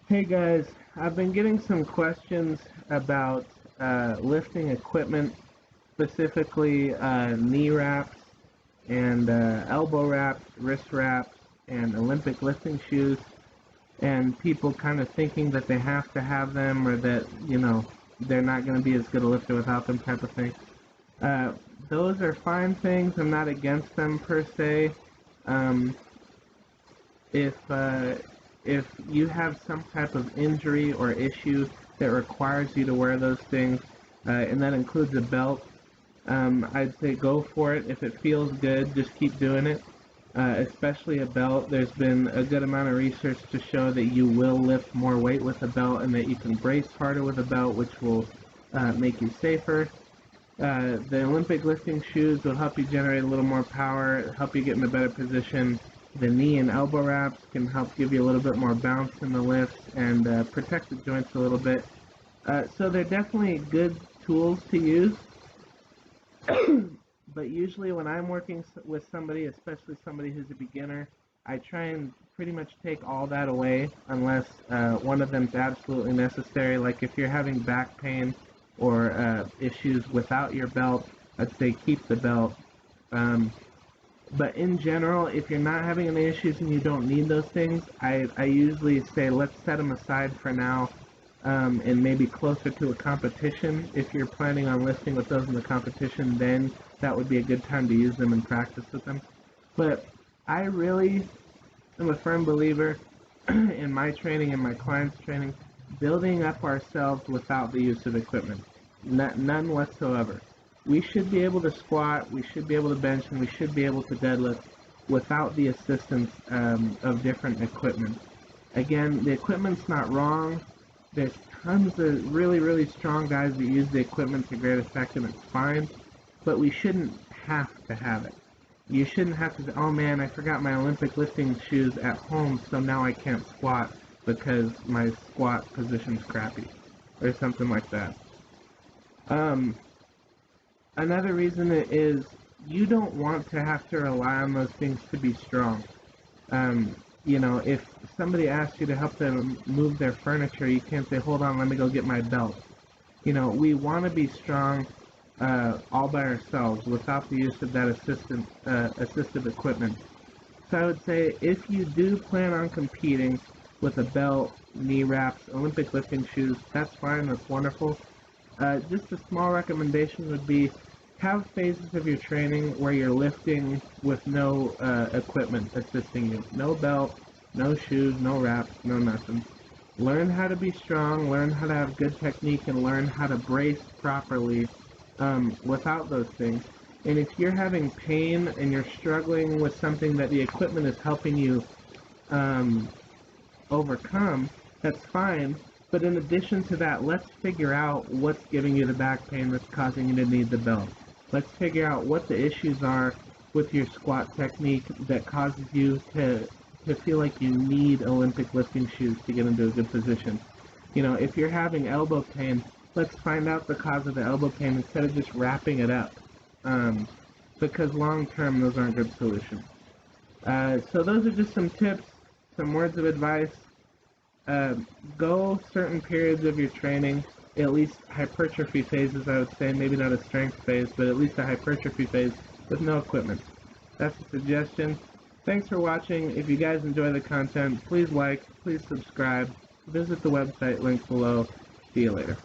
Hey guys, I've been getting some questions about lifting equipment, specifically knee wraps and elbow wraps, wrist wraps, and Olympic lifting shoes, and people kind of thinking that they have to have them or that, they're not going to be as good a lifter without them type of thing. Uh, those are fine things. I'm not against them per se. Um, if you have some type of injury or issue that requires you to wear those things, and that includes a belt, I'd say go for it. If it feels good, just keep doing it. Especially a belt, there's been a good amount of research to show that you will lift more weight with a belt and that you can brace harder with a belt, which will make you safer. The Olympic lifting shoes will help you generate a little more power, help you get in a better position. The knee and elbow wraps can help give you a little bit more bounce in the lifts and protect the joints a little bit. So they're definitely good tools to use. But usually when I'm working with somebody, especially somebody who's a beginner, I try and pretty much take all that away unless one of them's absolutely necessary. Like if you're having back pain or issues without your belt, I'd say keep the belt. But in general, if you're not having any issues and you don't need those things, I usually say let's set them aside for now, and maybe closer to a competition. If you're planning on lifting with those in the competition, then that would be a good time to use them and practice with them. But I really am a firm believer in my training and my clients' training, building up ourselves without the use of equipment. None whatsoever. We should be able to squat, we should be able to bench, and we should be able to deadlift without the assistance of different equipment. Again, the equipment's not wrong. There's tons of really, really strong guys that use the equipment to great effect, and it's fine. But we shouldn't have to have it. You shouldn't have to say, oh man, I forgot my Olympic lifting shoes at home, so now I can't squat because my squat position's crappy, or something like that. Another reason is you don't want to have to rely on those things to be strong. If somebody asks you to help them move their furniture, you can't say, hold on, let me go get my belt. We want to be strong all by ourselves without the use of that assistive equipment. So I would say if you do plan on competing with a belt, knee wraps, Olympic lifting shoes, that's fine, that's wonderful. Just a small recommendation would be have phases of your training where you're lifting with no equipment assisting you. No belt, no shoes, no wraps, no nothing. Learn how to be strong, learn how to have good technique, and learn how to brace properly without those things. And if you're having pain and you're struggling with something that the equipment is helping you overcome, that's fine. But in addition to that, let's figure out what's giving you the back pain that's causing you to need the belt. Let's figure out what the issues are with your squat technique that causes you to feel like you need Olympic lifting shoes to get into a good position. If you're having elbow pain, let's find out the cause of the elbow pain instead of just wrapping it up. Because long term, those aren't good solutions. So those are just some tips, some words of advice. Go certain periods of your training, at least hypertrophy phases, I would say, maybe not a strength phase, but at least a hypertrophy phase with no equipment. That's a suggestion. Thanks for watching. If you guys enjoy the content, please like, please subscribe, visit the website link below. See you later.